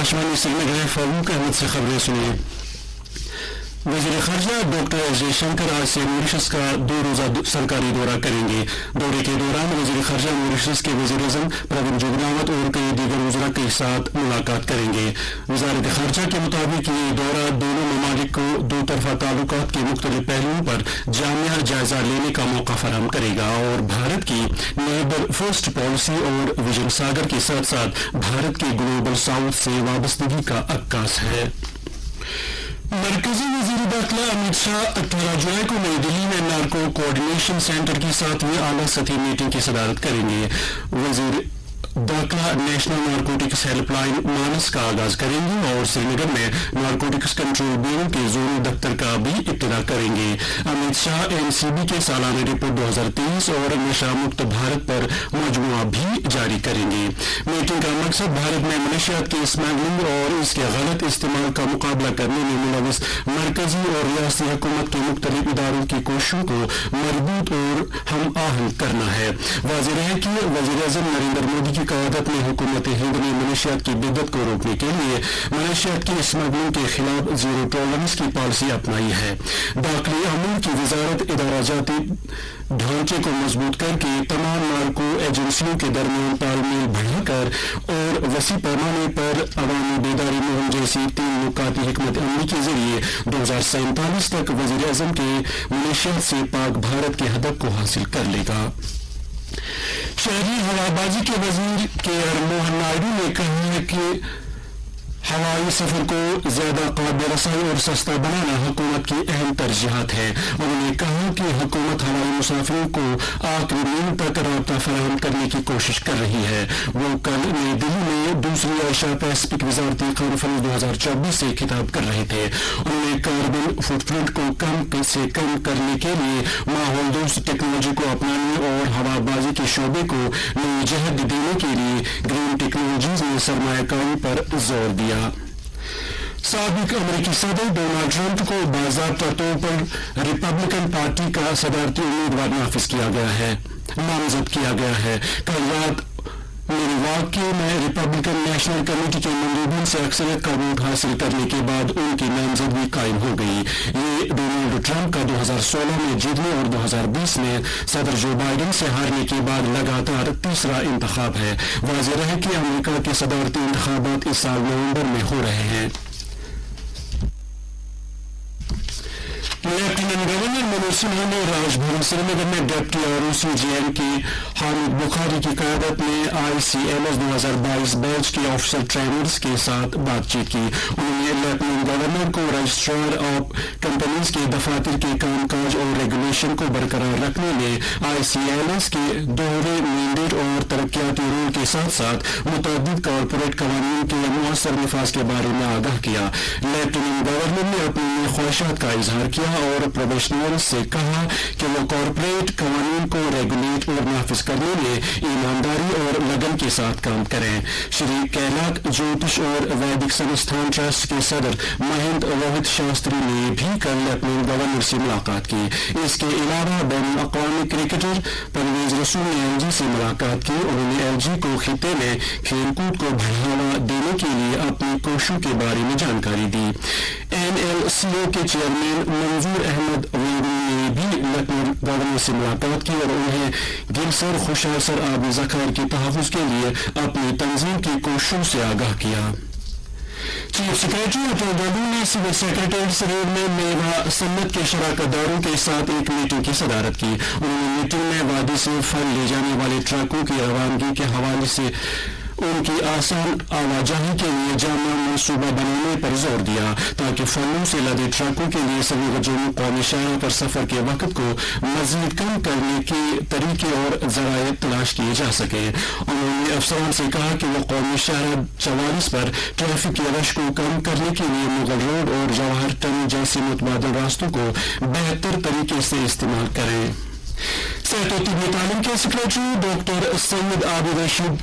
आकाशवाणी श्रीनगर फारूक अहमद से खबरें सुनिए। वजीर खारजा डॉक्टर एस जयशंकर आज से मॉरिशस का 2 रोजा सरकारी दौरा करेंगे। दौरे के दौरान वजीर खारजा मॉरिशस के वजीर आजम प्रवीण जुगनावत और कई दीगर वज़रा के साथ मुलाकात करेंगे। वजारत खारजा के मुताबिक ये दौरा दोनों ममालिक को दो तरफा ताल्लुकात के मुख्तलिफ पहलुओं पर जामिया जायजा लेने का मौका फराहम करेगा और भारत की नेबर फर्स्ट पॉलिसी और विजन सागर के साथ साथ भारत के ग्लोबल साउथ से वाबस्तगी का अक्कास है। मरकजी वजीर दाखिला अमित शाह 18 जुलाई को नई दिल्ली में नार्को कोऑर्डिनेशन सेंटर की 7वीं आला सतही मीटिंग की सदारत करेंगे। वजीर दाखिला नेशनल नारकोटिक्स हेल्पलाइन मानस का आगाज करेंगे और श्रीनगर में नारकोटिक्स कंट्रोल ब्यूरो के जोनल दफ्तर का भी इब्तिदा करेंगे। अमित शाह एनसीबी के सालाना रिपोर्ट 2023 और नशा मुक्त भारत पर मजमुआ भी जारी करेंगे। मीटिंग का मकसद भारत में मनशियात की स्मगलिंग और इसके गलत इस्तेमाल का मुकाबला करने में मुलविस मरकजी और रियासती हुकूमत के मुख्तलिफ इदारों की कोशिशों को मजबूत और हम आहंग करना है। वाज़ेह है कि वज़ीर आज़म नरेंद्र मोदी की क़यादत में हुकूमत हिंद ने मनशियात की बिद्दत को रोकने के लिए मनशियात की स्मगलिंग के खिलाफ जीरो टॉलरेंस की पॉलिसी अपनाई है। दाखिली अमूर की वजारत इदाराजाती ढांचे को मजबूत करके तमाम नार्को एजेंसियों के दरमियान तालमेल बढ़ाकर और वसी पैमाने पर अवामी बेदारी मुहिम जैसी 3 नुकाती हिकमत अमली के जरिए 2047 तक वज़ीर आज़म के मनशियात से पाक भारत के हदफ को हासिल कर लेगा। शहरी हवाबाजी के वजीर के आर मोहन नायडू ने कहा है कि हवाई सफर को ज्यादा काबिल रसाई और सस्ता बनाना हुकूमत की अहम तरजीहात है। उन्होंने कहा कि हुकूमत हवाई मुसाफिरों को आखिरी मील तक राब्ता फराहम करने की कोशिश कर रही है। वो कल नई दिल्ली में दूसरी एशिया पैसिफिक वजारती कॉन्फ्रेंस 2024 से खिताब कर रहे थे। उन्होंने कार्बन फुटप्रिंट को कम से कम करने के लिए माहौल दोस्त टेक्नोलॉजी को अपनाने और हवाबाजी के शोबे को नई जहत देने के लिए ग्रीन टेक्नोलॉजीज में सरमायाकारी पर जोर दिया। साबिक अमेरिकी सदर डोनाल्ड ट्रंप को बाज़ाब्ता तौर पर रिपब्लिकन पार्टी का सदारती उम्मीदवार नामजद किया गया है। कल रात मिलवाकी में रिपब्लिकन नेशनल कमेटी के मंदूबीन से अक्सरियत का वोट हासिल करने के बाद उनकी नामजदगी कायम हो गई। ये डोनाल्ड ट्रंप का 2016 में जीतने और 2020 में सदर जो बाइडेन से हारने के बाद लगातार तीसरा इंतखाब है। वाज़ेह है कि अमेरिका के सदारती इंतखाबात इस साल नवंबर में हो रहे हैं। लेफ्टिनेंट गवर्नर मनोज सिन्हा ने राजभवन श्रीनगर में deputy ROC JNK Hamid Bukhari की क़यादत में ICMS 2022 बैच के ऑफिसर ट्रेनर्स के साथ बातचीत की। उन्होंने लेफ्टिनेंट गवर्नर को रजिस्ट्रार ऑफ कंपनीज के दफातर के कामकाज और रेगुलेशन को बरकरार रखने में ICMS के दोहरे मैंडेट और तरक्याती रोल के साथ साथ मुतअद्दिद कॉरपोरेट कवानीन के मुअस्सर नफाज के बारे में आगाह किया। लेफ्टिनेंट गवर्नर ने अपनी ख्वाहिशात का इजहार किया और प्रोबेशनर्स से कहा कि वो कॉरपोरेट कवानीन को रेगुलेट और नाफिज करने में ईमानदारी और लगन के साथ काम करें। श्री कैलाक ज्योतिष और वैदिक संस्थान ट्रस्ट के सदर महेंद्र रोहित शास्त्री ने भी कल लेफ्टिनेंट गवर्नर से मुलाकात की। इसके अलावा बैनुल अक़वामी क्रिकेटर परवेज रसूल ने LG से मुलाकात की। उन्होंने LG को खिते में खेलकूद को बढ़ावा देने के लिए अपनी कोशिशों के बारे में जानकारी दी। NLCO के चेयरमैन मंजूर अहमद वेगू ने भी लेफ्टिनेंट गवर्नर से मुलाकात की और उन्हें गिरसर खुशासर आबी ज़खायर के तहफ़्फ़ुज़ के लिए अपनी तंजीम की कोशिशों से आगाह किया। चीफ सेक्रेटरी अटल डल्लू ने सिविल सेक्रेटरीज रोड में मेवा सन्नत के शराकतदारों के साथ एक मीटिंग की सदारत की। उन्होंने मीटिंग में वादी से फल ले जाने वाले ट्रकों की रवानगी के हवाले से उनकी आसान आवाजाही के लिए जामा मनसूबा बनाने पर जोर दिया ताकि फलों से लदे ट्रकों के लिए सभी वजूद कौमी शहरों पर सफर के वक्त को मजीद कम करने के तरीके और जराये तलाश किए जा सके। उन्होंने अफसरान से कहा कि वो कौमी शहर 44 पर ट्रैफिक की रश को कम करने के लिए मुगल रोड और जवाहर टन जैसे मुतबादिल रास्तों को बेहतर तरीके से इस्तेमाल करें। सेहत और तिब्बी तालीम के सेक्रेटरी डॉक्टर सैयद आबिद रशीद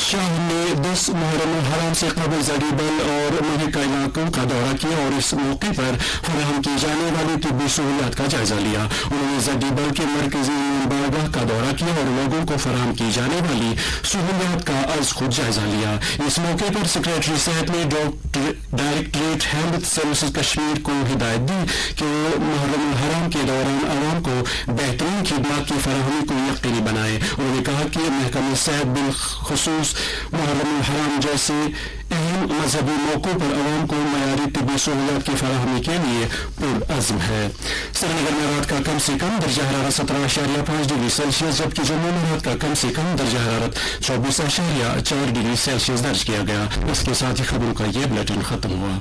शाह ने 10 मुहर्रम हराम से कबल जरीबल और महका इलाकों इलाकों का दौरा किया और इस मौके पर फराहम की जाने वाली तिब्बी सहूलियात का जायजा लिया। उन्होंने जदीबल के मरकजी बारगाह का दौरा किया और लोगों को फराहम की जाने वाली सहूलियात का आज खुद जायजा लिया। इस मौके पर सेक्रेटरी सेहत ने डायरेक्टरेट हेल्थ सर्विसेज कश्मीर को हिदायत दी कि वो मुहर्रम हराम के दौरान आवाम को बेहतरीन खिदमत की फराहमी को यकीनी बनाए। उन्होंने कहा कि महकमा सेहत बिलखुसूस मुहर्रम हराम जैसे अहम मजहबी मौकों पर आवाम को मयारी तिब्बी सहूलियात की फराहमी के लिए पुरअज़्म है। श्रीनगर में रात का कम से कम दर्जा हरारत 17.5 डिग्री सेल्सियस जबकि जम्मू में रात का कम से कम दर्जा हरारत 24.4 डिग्री सेल्सियस दर्ज किया गया। इसके साथ ही खबरों का ये बुलेटिन खत्म हुआ।